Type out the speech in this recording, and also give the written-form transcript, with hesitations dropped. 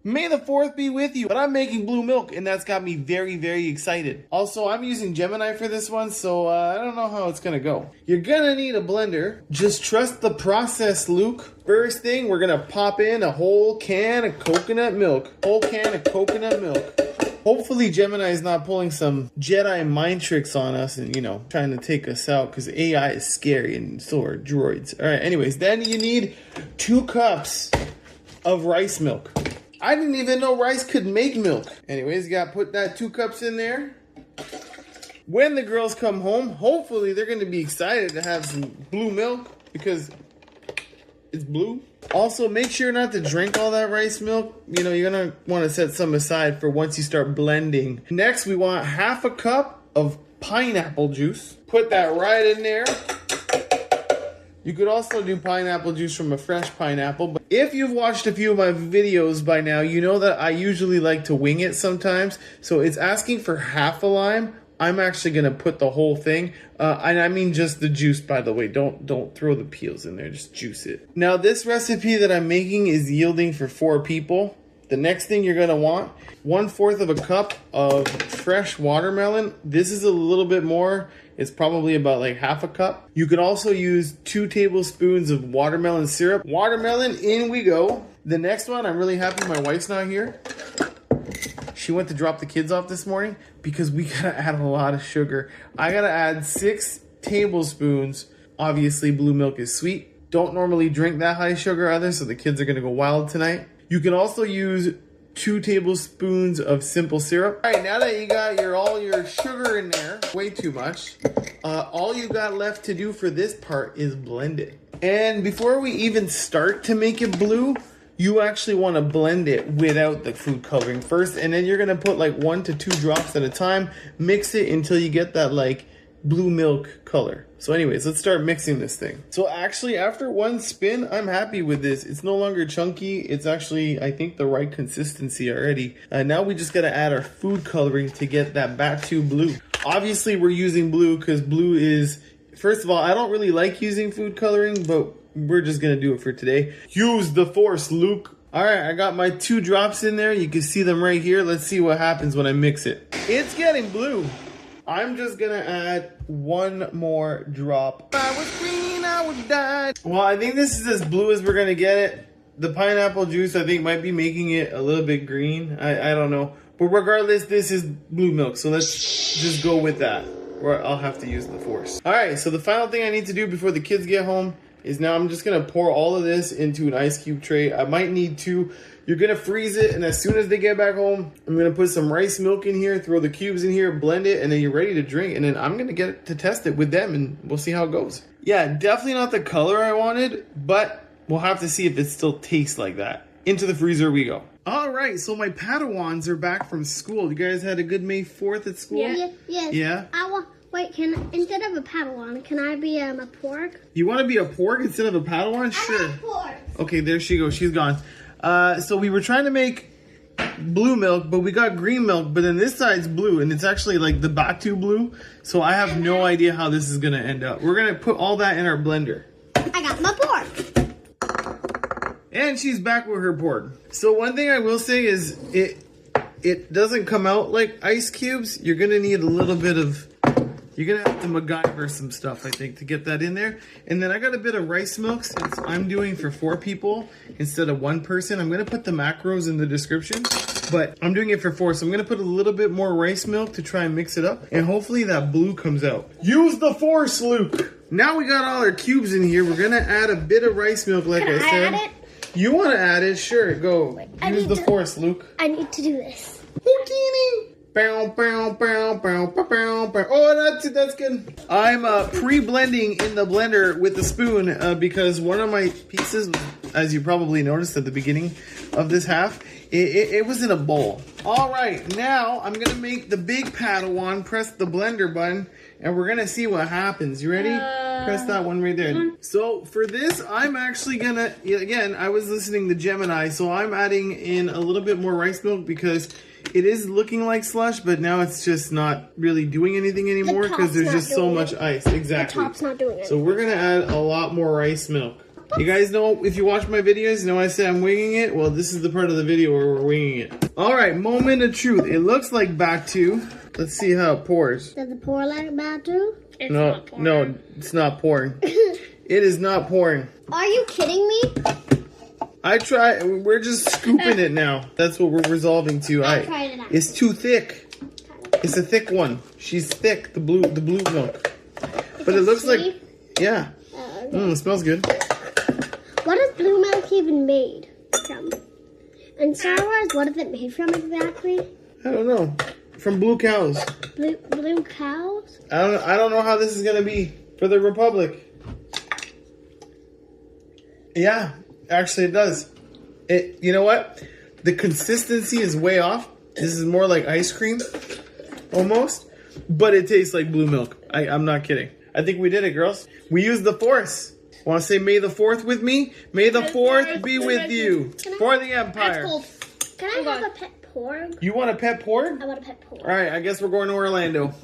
May the 4th be with you. But I'm making blue milk, and that's got me very, very excited. Also, I'm using Gemini for this one, so I don't know how it's gonna go. You're gonna need a blender. Just trust the process, Luke. First thing, we're gonna pop in a whole can of coconut milk. Hopefully Gemini is not pulling some Jedi mind tricks on us and, you know, trying to take us out, because AI is scary and so are droids. All right, anyways, then you need 2 cups of rice milk. I didn't even know rice could make milk. Anyways, you gotta put that 2 cups in there. When the girls come home, hopefully they're gonna be excited to have some blue milk because it's blue. Also, make sure not to drink all that rice milk. You know, you're gonna wanna set some aside for once you start blending. Next, we want 1/2 cup of pineapple juice. Put that right in there. You could also do pineapple juice from a fresh pineapple. But if you've watched a few of my videos by now, you know that I usually like to wing it sometimes. So it's asking for 1/2 a lime. I'm actually going to put the whole thing. And I mean just the juice, by the way. Don't throw the peels in there. Just juice it. Now, this recipe that I'm making is yielding for 4 people. The next thing you're going to want, 1/4 of a cup of fresh watermelon. This is a little bit more. It's probably about like 1/2 a cup. You could also use 2 tablespoons of watermelon syrup. Watermelon, in we go. The next one, I'm really happy my wife's not here. She went to drop the kids off this morning because we gotta add a lot of sugar. I gotta add 6 tablespoons. Obviously, blue milk is sweet. Don't normally drink that high sugar either, so the kids are gonna go wild tonight. You can also use 2 tablespoons of simple syrup. All right, now that you got all your sugar in there, way too much, all you got left to do for this part is blend it. And before we even start to make it blue, you actually want to blend it without the food coloring first, and then you're going to put like 1 to 2 drops at a time. Mix it until you get that like blue milk color. So anyways, let's start mixing this thing. So actually, after 1 spin, I'm happy with this. It's no longer chunky. It's actually, I think, the right consistency already. Now we just got to add our food coloring to get that Batuu Blue. Obviously, we're using blue because blue is, first of all, I don't really like using food coloring, but we're just gonna do it for today. Use the force, Luke. All right, I got my 2 drops in there. You can see them right here. Let's see what happens when I mix it. It's getting blue. I'm just gonna add 1 more drop. If I was green, I would die. Well, I think this is as blue as we're gonna get it. The pineapple juice, I think, might be making it a little bit green. I don't know. But regardless, this is blue milk. So let's just go with that. Or I'll have to use the force. All right, so the final thing I need to do before the kids get home is now I'm just gonna pour all of this into an ice cube tray. I might need 2. You're gonna freeze it, and as soon as they get back home, I'm gonna put some rice milk in here, throw the cubes in here, blend it, and then you're ready to drink. And then I'm gonna get to test it with them, and we'll see how it goes. Yeah, definitely not the color I wanted, but we'll have to see if it still tastes like that. Into the freezer we go. All right, so my Padawans are back from school. You guys had a good May 4th at school? Yeah. Yes. Yeah? Wait, instead of a Padawan, can I be a Porg? You want to be a Porg instead of a Padawan? Sure. I like Porg. Okay, there she goes. She's gone. So we were trying to make blue milk, but we got green milk, but then this side's blue, and it's actually like the Batuu Blue. So I have no idea how this is going to end up. We're going to put all that in our blender. I got my Porg. And she's back with her Porg. So one thing I will say is it doesn't come out like ice cubes. You're going to need a little bit of... You're going to have to MacGyver some stuff, I think, to get that in there. And then I got a bit of rice milk since I'm doing for 4 people instead of 1 person. I'm going to put the macros in the description, but I'm doing it for 4. So I'm going to put a little bit more rice milk to try and mix it up. And hopefully that blue comes out. Use the force, Luke. Now we got all our cubes in here. We're going to add a bit of rice milk, like I said. Add it? You want to add it? Sure, go. Use the force, Luke. I need to do this. Houdini. Bow, bow, bow, bow, bow, bow, bow. Oh, that's good. I'm pre-blending in the blender with the spoon because one of my pieces, as you probably noticed at the beginning of this half, it was in a bowl. All right, now I'm going to make the big Padawan, press the blender button, and we're going to see what happens. You ready? Press that one right there. So for this, I'm actually going to, again, I was listening to Gemini, so I'm adding in a little bit more rice milk because it is looking like slush, but now it's just not really doing anything anymore because there's just so much ice. Exactly. The top's not doing it. So we're going to add a lot more rice milk. You guys know, if you watch my videos, you know I say I'm winging it. Well, this is the part of the video where we're winging it. All right, moment of truth. It looks like Batuu. Let's see how it pours. Does it pour like Batuu? It's No, not pouring. no, it's not pouring. It is not pouring. Are you kidding me? I try. We're just scooping it now. That's what we're resolving to. I tried it out. It's too thick. It's a thick one. She's thick. The blue milk. But it looks like, yeah. It smells good. What is blue milk even made from? And Star Wars, what is it made from exactly? I don't know. From blue cows. Blue cows? I don't know how this is gonna be for the Republic. Yeah, actually it does. You know what? The consistency is way off. This is more like ice cream, almost. But it tastes like blue milk. I'm not kidding. I think we did it, girls. We used the Force. Want to say May the 4th with me? May the 4th be with you. For the Empire. That's cold. Can I have a pet porg? You want a pet porg? I want a pet porg. All right, I guess we're going to Orlando.